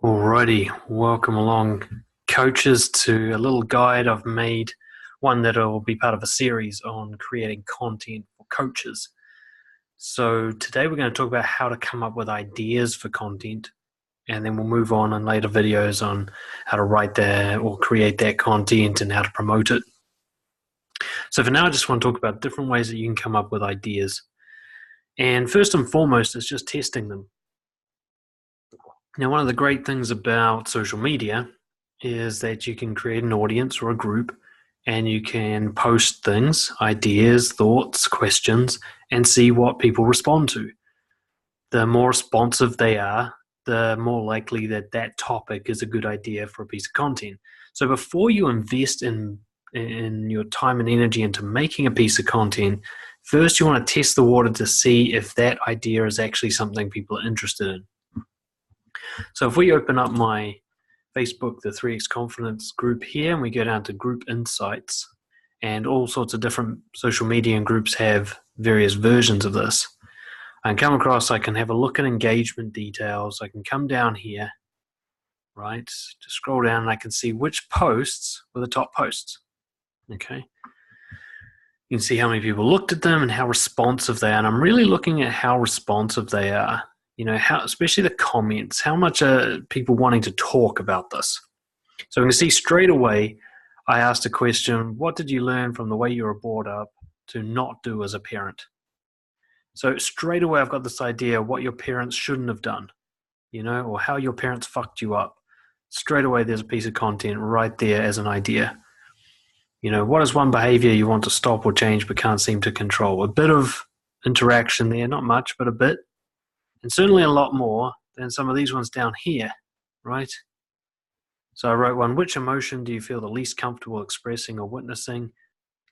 Alrighty, welcome along, coaches, to a little guide I've made, one that will be part of a series on creating content for coaches. So today we're going to talk about how to come up with ideas for content, and then we'll move on in later videos on how to write that or create that content and how to promote it. So for now, I just want to talk about different ways that you can come up with ideas. And first and foremost, it's just testing them. Now, one of the great things about social media is that you can create an audience or a group, and you can post things, ideas, thoughts, questions, and see what people respond to. The more responsive they are, the more likely that that topic is a good idea for a piece of content. So before you invest in your time and energy into making a piece of content, first you want to test the water to see if that idea is actually something people are interested in. So if we open up my Facebook, the 3X Confidence group here, and we go down to Group Insights, and all sorts of different social media and groups have various versions of this. I can come across, I can have a look at engagement details, I can come down here, right, just scroll down and I can see which posts were the top posts, okay? You can see how many people looked at them and how responsive they are, and I'm really looking at how responsive they are. You know, how, especially the comments, how much are people wanting to talk about this? So we can see straight away, I asked a question, what did you learn from the way you were brought up to not do as a parent? So straight away, I've got this idea of what your parents shouldn't have done, you know, or how your parents fucked you up. Straight away, there's a piece of content right there as an idea. You know, what is one behavior you want to stop or change but can't seem to control? A bit of interaction there, not much, but a bit. And certainly a lot more than some of these ones down here, right? So I wrote one, which emotion do you feel the least comfortable expressing or witnessing?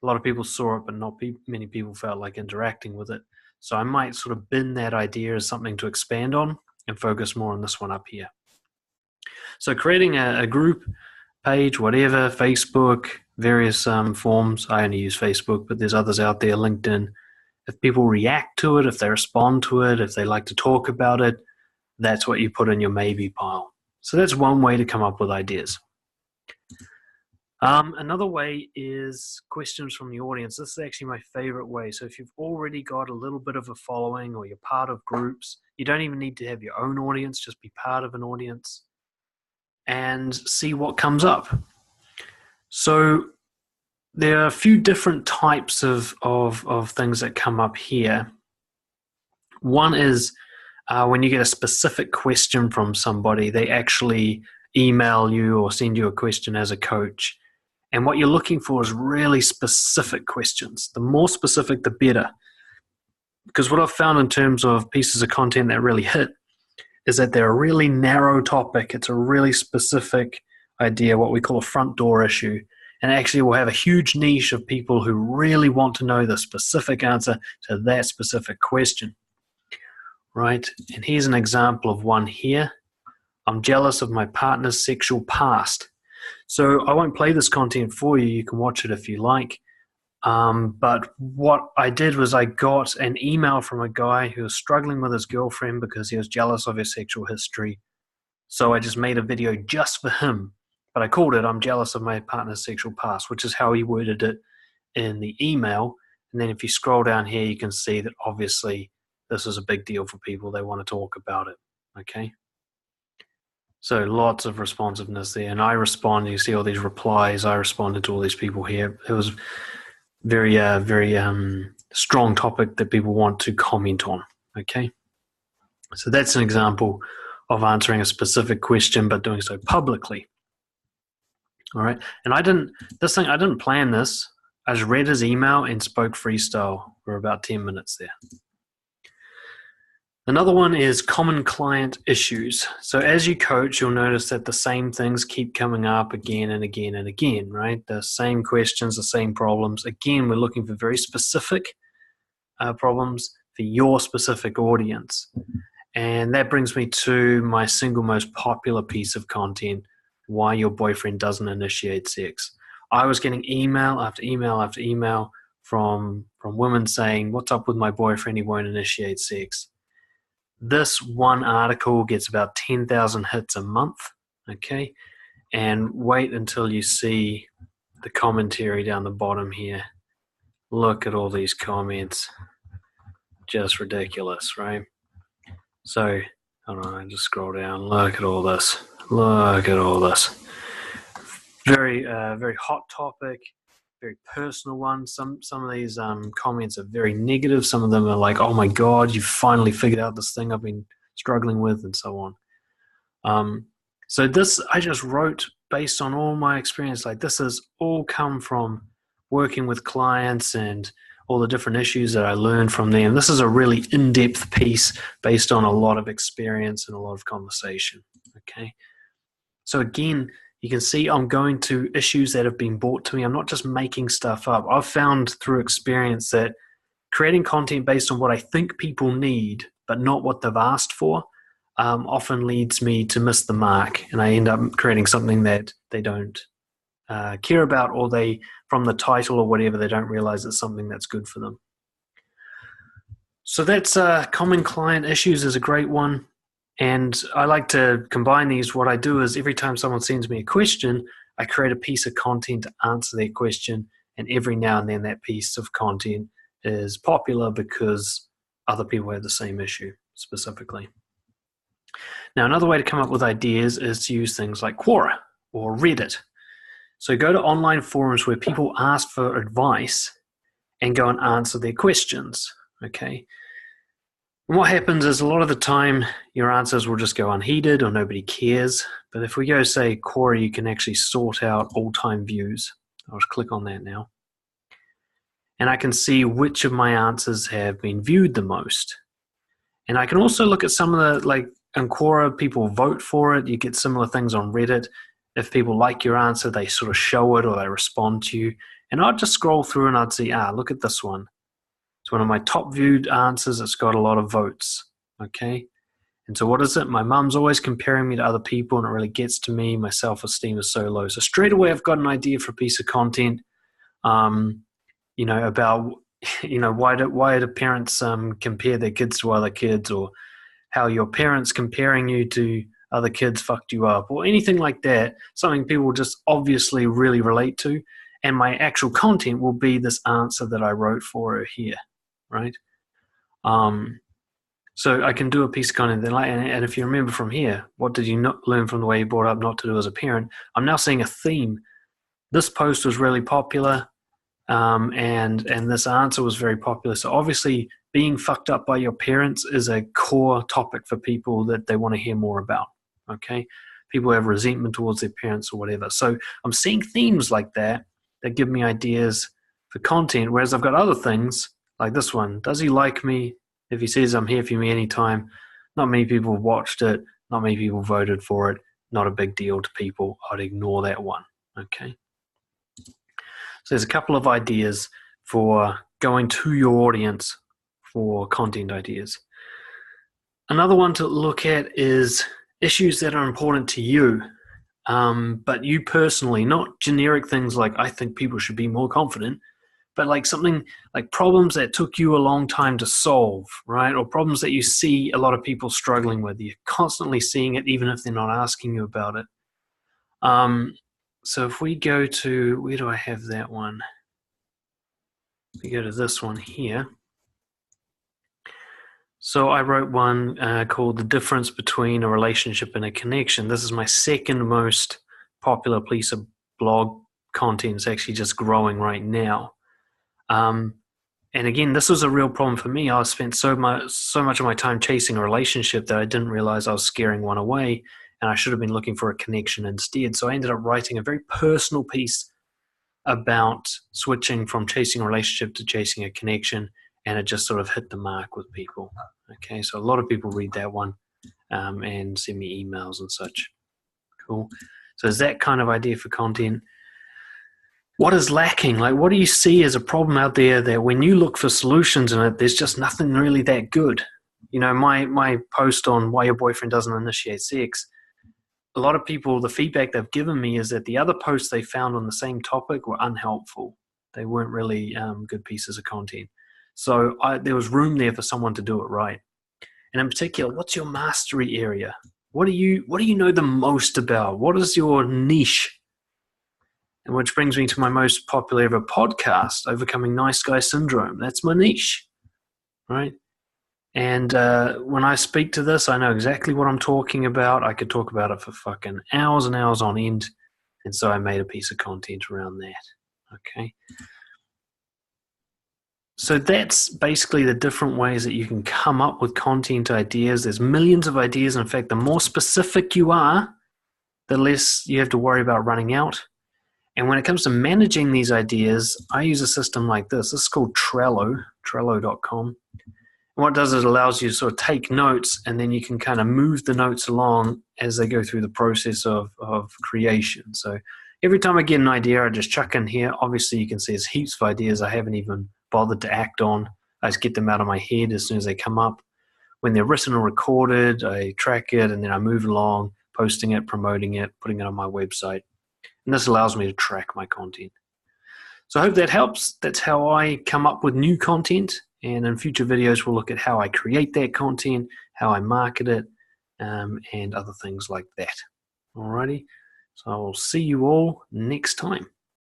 A lot of people saw it, but not many people felt like interacting with it. So I might sort of bin that idea as something to expand on and focus more on this one up here. So creating a group page, whatever, Facebook, various forms. I only use Facebook, but there's others out there, LinkedIn. If people react to it, if they respond to it, if they like to talk about it, that's what you put in your maybe pile. So that's one way to come up with ideas. Another way is questions from the audience. This is actually my favorite way. So if you've already got a little bit of a following or you're part of groups, you don't even need to have your own audience, just be part of an audience and see what comes up. So there are a few different types of things that come up here. One is when you get a specific question from somebody, they actually email you or send you a question as a coach. And what you're looking for is really specific questions. The more specific, the better. Because what I've found in terms of pieces of content that really hit is that they're a really narrow topic. It's a really specific idea, what we call a front door issue. And actually we'll have a huge niche of people who really want to know the specific answer to that specific question, right? And here's an example of one here. I'm jealous of my partner's sexual past. So I won't play this content for you. You can watch it if you like. But what I did was I got an email from a guy who was struggling with his girlfriend because he was jealous of her sexual history. So I just made a video just for him. But I called it, I'm jealous of my partner's sexual past, which is how he worded it in the email. And then if you scroll down here, you can see that obviously this is a big deal for people. They want to talk about it, okay? So lots of responsiveness there. And I responded, you see all these replies. I responded to all these people here. It was very strong topic that people want to comment on, okay? So that's an example of answering a specific question, but doing so publicly. All right, and I didn't plan this. I just read his email and spoke freestyle for about 10 minutes there. Another one is common client issues. So as you coach, you'll notice that the same things keep coming up again and again and again, right? The same questions, the same problems. Again, we're looking for very specific problems for your specific audience. And that brings me to my single most popular piece of content, why your boyfriend doesn't initiate sex. I was getting email after email after email from women saying, what's up with my boyfriend? He won't initiate sex. This one article gets about 10,000 hits a month, okay? And wait until you see the commentary down the bottom here. Look at all these comments. Just ridiculous, right? So, hold on, I just scroll down. Look at all this. Look at all this. Very, very hot topic, very personal one. Some of these comments are very negative. Some of them are like, "Oh my God, you finally figured out this thing I've been struggling with," and so on. So this I just wrote based on all my experience. Like, this has all come from working with clients and all the different issues that I learned from them. This is a really in-depth piece based on a lot of experience and a lot of conversation. Okay. So again, you can see I'm going to issues that have been brought to me. I'm not just making stuff up. I've found through experience that creating content based on what I think people need, but not what they've asked for, often leads me to miss the mark, and I end up creating something that they don't care about, or they, from the title or whatever, they don't realize it's something that's good for them. So that's common client issues is a great one. And I like to combine these. What I do is every time someone sends me a question, I create a piece of content to answer their question. And every now and then that piece of content is popular because other people have the same issue specifically. Now, another way to come up with ideas is to use things like Quora or Reddit. So go to online forums where people ask for advice and go and answer their questions, okay? And what happens is a lot of the time your answers will just go unheeded or nobody cares. But if we go, say, Quora, you can actually sort out all-time views. I'll just click on that now. And I can see which of my answers have been viewed the most. And I can also look at some of the, like in Quora, people vote for it. You get similar things on Reddit. If people like your answer, they sort of show it or they respond to you. And I'd just scroll through and I'd see, look at this one. It's one of my top viewed answers. It's got a lot of votes, okay? And so what is it? My mum's always comparing me to other people and it really gets to me. My self-esteem is so low. So straight away I've got an idea for a piece of content, about, why do parents compare their kids to other kids, or how your parents comparing you to other kids fucked you up, or anything like that, something people just obviously really relate to. And my actual content will be this answer that I wrote for her here, right? So I can do a piece of content, and if you remember from here, what did you not learn from the way you brought up not to do as a parent? I'm now seeing a theme. This post was really popular, and this answer was very popular. So obviously being fucked up by your parents is a core topic for people that they want to hear more about, okay? People have resentment towards their parents or whatever. So I'm seeing themes like that give me ideas for content, whereas I've got other things like this one. Does he like me? If he says I'm here for me anytime, not many people watched it, not many people voted for it, not a big deal to people. I'd ignore that one, okay? So there's a couple of ideas for going to your audience for content ideas. Another one to look at is issues that are important to you, but you personally, not generic things like I think people should be more confident, but like something like problems that took you a long time to solve, right? Or problems that you see a lot of people struggling with. You're constantly seeing it even if they're not asking you about it. So if we go to, where do I have that one? We go to this one here. So I wrote one called The Difference Between a Relationship and a Connection. This is my second most popular piece of blog content. It's actually just growing right now. And again, this was a real problem for me. I spent so much of my time chasing a relationship that I didn't realize I was scaring one away, and I should have been looking for a connection instead. So I ended up writing a very personal piece about switching from chasing a relationship to chasing a connection, and it just sort of hit the mark with people. Okay, so a lot of people read that one and send me emails and such. Cool. So is that kind of idea for content? What is lacking? Like, what do you see as a problem out there that when you look for solutions in it, there's just nothing really that good? You know, my post on why your boyfriend doesn't initiate sex, a lot of people, the feedback they've given me is that the other posts they found on the same topic were unhelpful. They weren't really good pieces of content. So there was room there for someone to do it right. And in particular, what's your mastery area? What do you know the most about? What is your niche? And which brings me to my most popular ever podcast, Overcoming Nice Guy Syndrome. That's my niche, right? And when I speak to this, I know exactly what I'm talking about. I could talk about it for fucking hours and hours on end. And so I made a piece of content around that. Okay. So that's basically the different ways that you can come up with content ideas. There's millions of ideas. In fact, the more specific you are, the less you have to worry about running out. And when it comes to managing these ideas, I use a system like this. This is called Trello, trello.com. And what it does is it allows you to sort of take notes, and then you can kind of move the notes along as they go through the process of creation. So every time I get an idea, I just chuck in here. Obviously, you can see there's heaps of ideas I haven't even bothered to act on. I just get them out of my head as soon as they come up. When they're written or recorded, I track it, and then I move along, posting it, promoting it, putting it on my website. And this allows me to track my content. So I hope that helps. That's how I come up with new content. And in future videos, we'll look at how I create that content, how I market it, and other things like that. Alrighty. So I'll see you all next time.